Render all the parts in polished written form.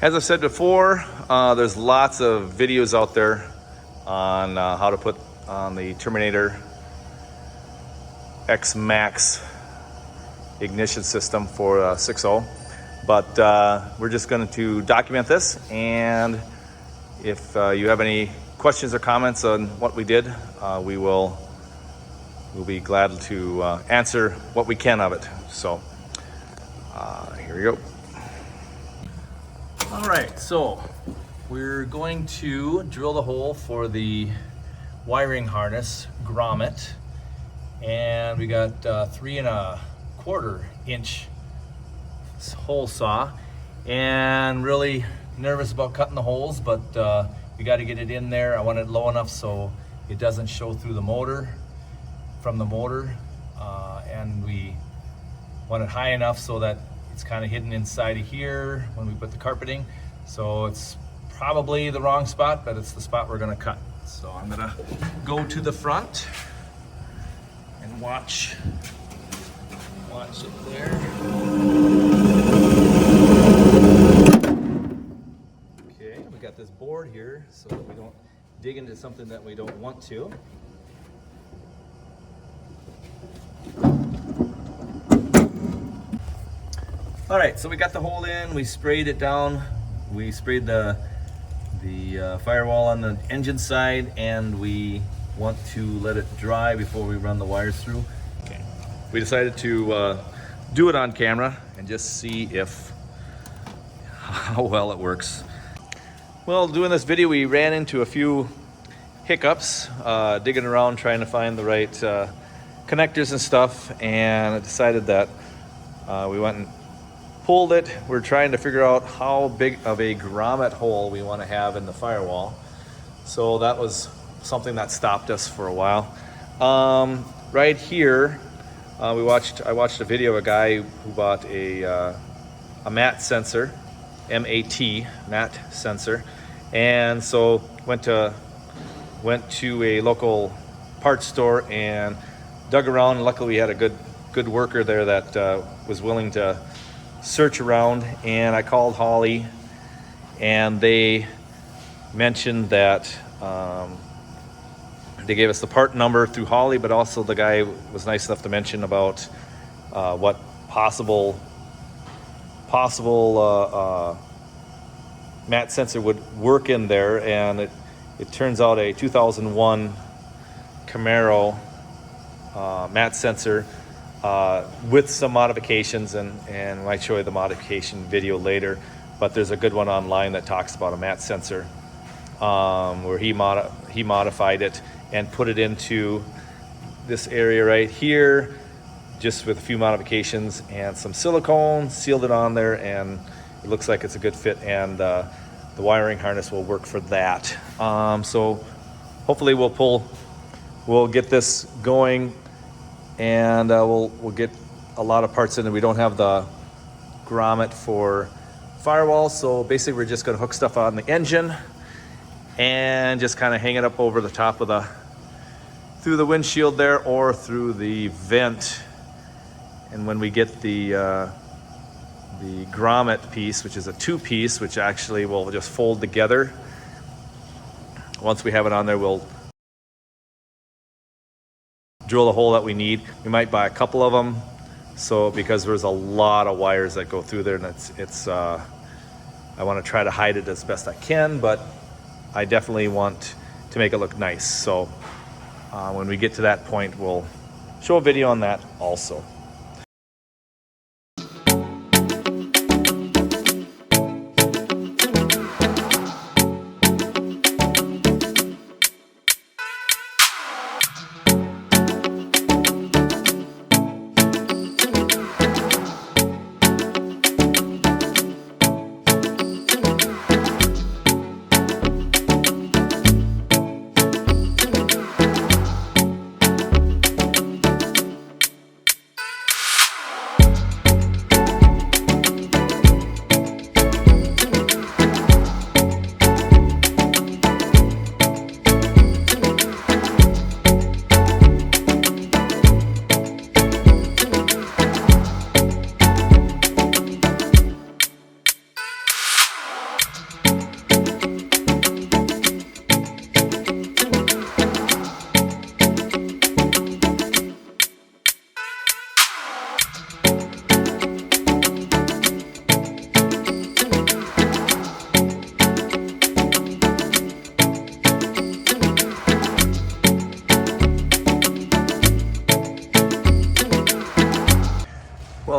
As I've said before, there's lots of videos out there on how to put on the Terminator X Max ignition system for 6.0, but we're just going to document this, and if you have any questions or comments on what we did, we'll be glad to answer what we can of it. So here we go. All right, so we're going to drill the hole for the wiring harness grommet, and we got 3¼ inch hole saw, and really nervous about cutting the holes, but we got to get it in there. I want it low enough so it doesn't show through the motor, from the motor, and we want it high enough so that it's kind of hidden inside of here when we put the carpeting. So it's probably the wrong spot, but it's the spot we're gonna cut. So I'm gonna go to the front and watch it there. Okay, we got this board here so that we don't dig into something that we don't want to. All right, so we got the hole in, we sprayed it down, we sprayed the firewall on the engine side, and we want to let it dry before we run the wires through. Okay. We decided to do it on camera and just see how well it works. Well, doing this video, we ran into a few hiccups, digging around trying to find the right connectors and stuff, and I decided that we went and pulled it. We're trying to figure out how big of a grommet hole we want to have in the firewall. So that was something that stopped us for a while. Right here, I watched a video of a guy who bought a MAT sensor, M-A-T, MAT sensor, and so went to a local parts store and dug around. And luckily, we had a good worker there that was willing to search around, and I called Holley, and they mentioned that they gave us the part number through Holley, but also the guy was nice enough to mention about what possible MAT sensor would work in there, and it turns out a 2001 Camaro MAT sensor with some modifications, and I might show you the modification video later, but there's a good one online that talks about a MAT sensor where he modified it and put it into this area right here, just with a few modifications and some silicone, sealed it on there, and it looks like it's a good fit, and the wiring harness will work for that. So hopefully we'll get this going, and we'll get a lot of parts in, and we don't have the grommet for firewall, so basically we're just going to hook stuff on the engine and just kind of hang it up over the top of through the windshield there, or through the vent. And when we get the grommet piece, which is a 2-piece, which actually will just fold together, once we have it on there, we'll drill the hole that we need. We might buy a couple of them, so because there's a lot of wires that go through there, and it's I want to try to hide it as best I can, but I definitely want to make it look nice. So when we get to that point, we'll show a video on that also.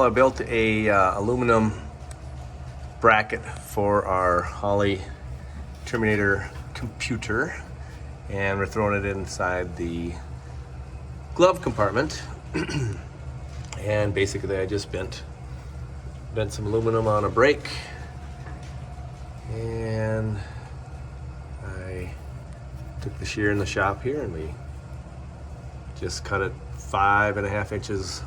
Well, I built a aluminum bracket for our Holley Terminator computer, and we're throwing it inside the glove compartment. And basically I just bent some aluminum on a brake, and I took the shear in the shop here and we just cut it 5.5 inches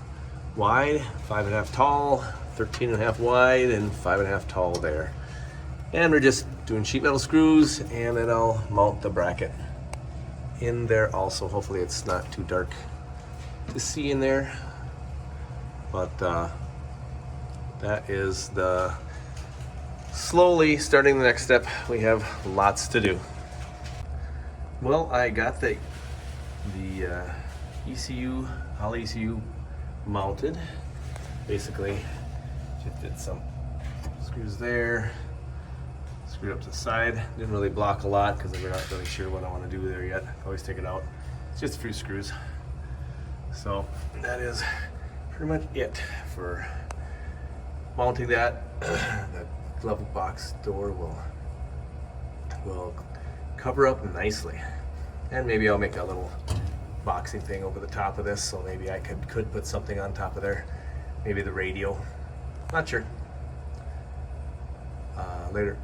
wide, 5.5 tall, 13.5 wide, and 5.5 tall there. And we're just doing sheet metal screws, and then I'll mount the bracket in there also. Hopefully it's not too dark to see in there, but that is the slowly starting the next step. We have lots to do. Well, I got the ECU, Holley ECU mounted. Basically just did some screws there, screwed up to the side. Didn't really block a lot because we're not really sure what I want to do there yet. Always take it out. It's just a few screws. So that is pretty much it for mounting that. The glove box door will cover up nicely, and maybe I'll make a little boxing thing over the top of this, so maybe I could put something on top of there, maybe the radio, not sure. Later.